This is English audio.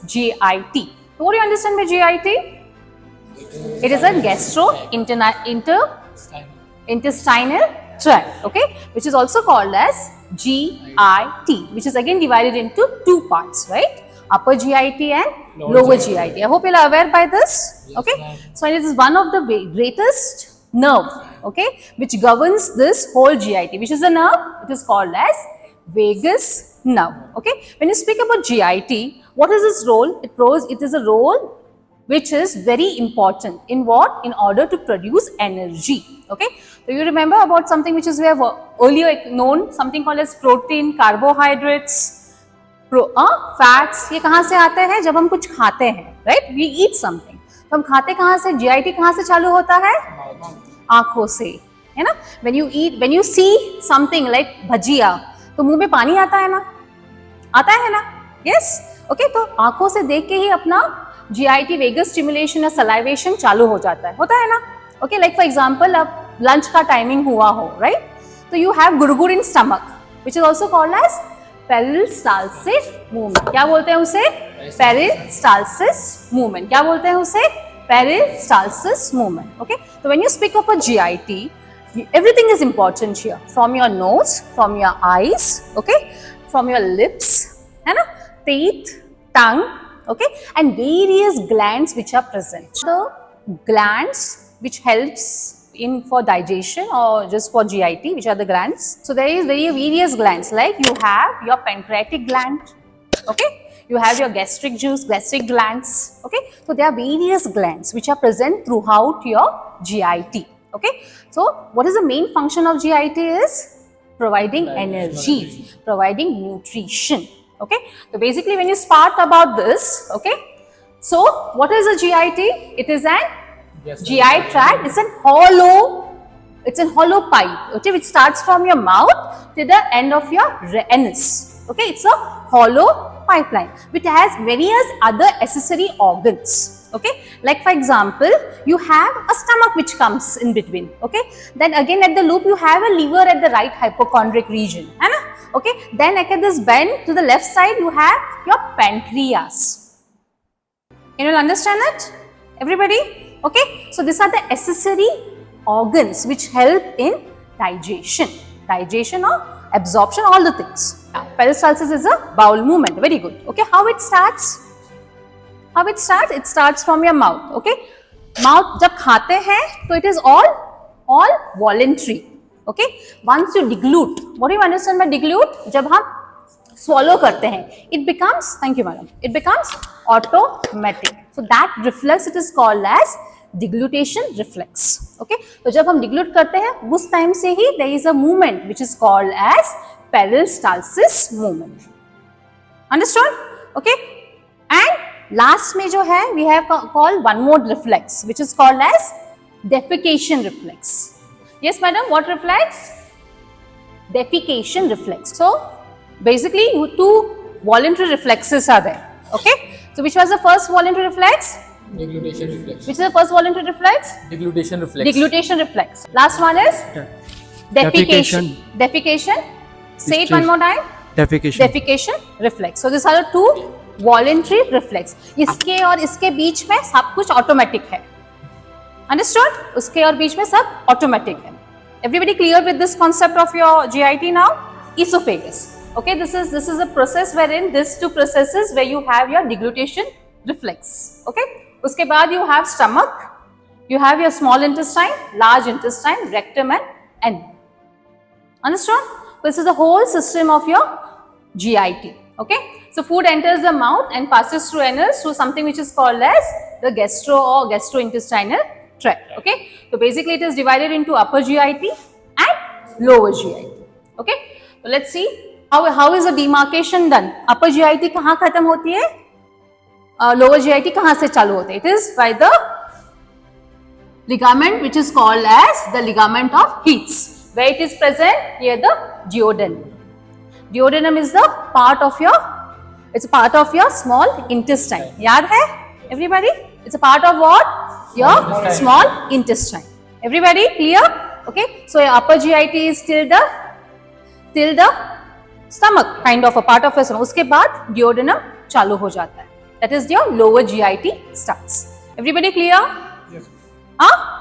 GIT. So what do you understand by GIT? It is a gastrointestinal tract, okay, which is also called as GIT, which is again divided into two parts, right? Upper GIT and lower GIT. I hope you are aware by this. Okay, so it is one of the greatest nerve, okay, which governs this whole GIT. Which is the nerve? It is called as vagus nerve. Okay, when you speak about GIT, what is its role? It is a role which is very important in what? In order to produce energy. Okay, so you remember about something which is we have earlier known, something called as protein, carbohydrates, fats. ये कहाँ से आते हैं? जब हम कुछ खाते हैं, राइट? We eat something. तो हम खाते कहाँ से? GIT कहाँ से चालू होता है? आंखों से, है ना? when you see something like भजिया, तो मुंह में पानी आता है ना? आता है ना? Yes, okay. तो आंखों से देख के ही अपना GIT वेगस स्टिमुलेशन या सलाइवेशन चालू हो जाता है, होता है ना? ओके, लाइक फॉर एग्जांपल अब लंच का टाइमिंग हुआ हो, राइट? तो यू हैव गुड़गुड़ in stomach, which is also called as peristalsis movement. क्या बोलते हैं उसे? Peristalsis movement. क्या बोलते हैं उसे? Peristalsis movement. ओके, तो when you speak up a GIT, everything is important here, from your nose, from your eyes, okay, from your lips, है ना, teeth, tongue, okay, and various glands which are present. The glands which helps in for digestion or just for GIT, which are the glands. So there is various glands, like you have your pancreatic gland, okay, you have your gastric glands, okay. So there are various glands which are present throughout your GIT, okay. So what is the main function of GIT? Is providing energy, providing nutrition, okay. So basically when you start about this, okay, so what is a GIT? It is an GI tract. It's a hollow pipe, okay, which starts from your mouth to the end of your anus, okay. It's a hollow pipeline which has various other accessory organs, okay. Like for example, you have a stomach which comes in between, okay. Then again at the loop you have a liver at the right hypochondriac region, है ना, okay. Then at this bend to the left side you have your pancreas. You will understand it, everybody? Okay, so these are the accessory organs which help in digestion or absorption, all the things. Peristalsis is a bowel movement. Very good. Okay, how it starts? It starts from your mouth. Okay, mouth जब खाते हैं तो it is all voluntary. Okay, once you deglute, what do you understand by deglute? जब हम swallow करते हैं, it becomes, thank you madam, it becomes automatic. So that reflex, it is called as deglutation reflex. Okay, तो जब हम deglute करते हैं उस टाइम से ही there is a movement which is called as peristalsis movement. Understood? Okay, and last में जो है we have called one more reflex which is called as defecation reflex. Yes madam, what reflex? Defecation reflex. So basically two voluntary reflexes are there, okay. So which was the first voluntary reflex? Deglutation reflex. Which is the first voluntary reflex? Deglutation reflex. Deglutation reflex. Last one is defecation. Say it one more time. Defecation reflex. So these are the two voluntary reflex. इसके और इसके बीच में सब कुछ automatic है. Understood? उसके और बीच में सब automatic है. Everybody clear with this concept of your GIT now? Esophagus. Okay, this is a process wherein these two processes where you have your deglutation reflex. Okay, उसके बाद you have stomach, you have your small intestine, large intestine, rectum and anus. Understood? This is the whole system of your GIT. Okay, so food enters the mouth and passes through anus through something which is called as the gastro or gastrointestinal tract. Okay, so basically it is divided into upper GIT and lower GIT. Okay, so let's see how is the demarcation done. Upper GIT कहाँ खत्म होती है? Lower GIT कहाँ से चालू होते हैं? It is by the ligament which is called as the ligament of Heath, where it is present near the duodenum. Duodenum is the part of your, it's a part of your small intestine. याद है everybody? It's a part of what? Your small intestine. Everybody clear? Okay, so your upper GIT is till the stomach, kind of a part of your stomach. उसके बाद duodenum चालू हो जाता है. That is your lower GIT starts. Everybody clear? Yes. Huh?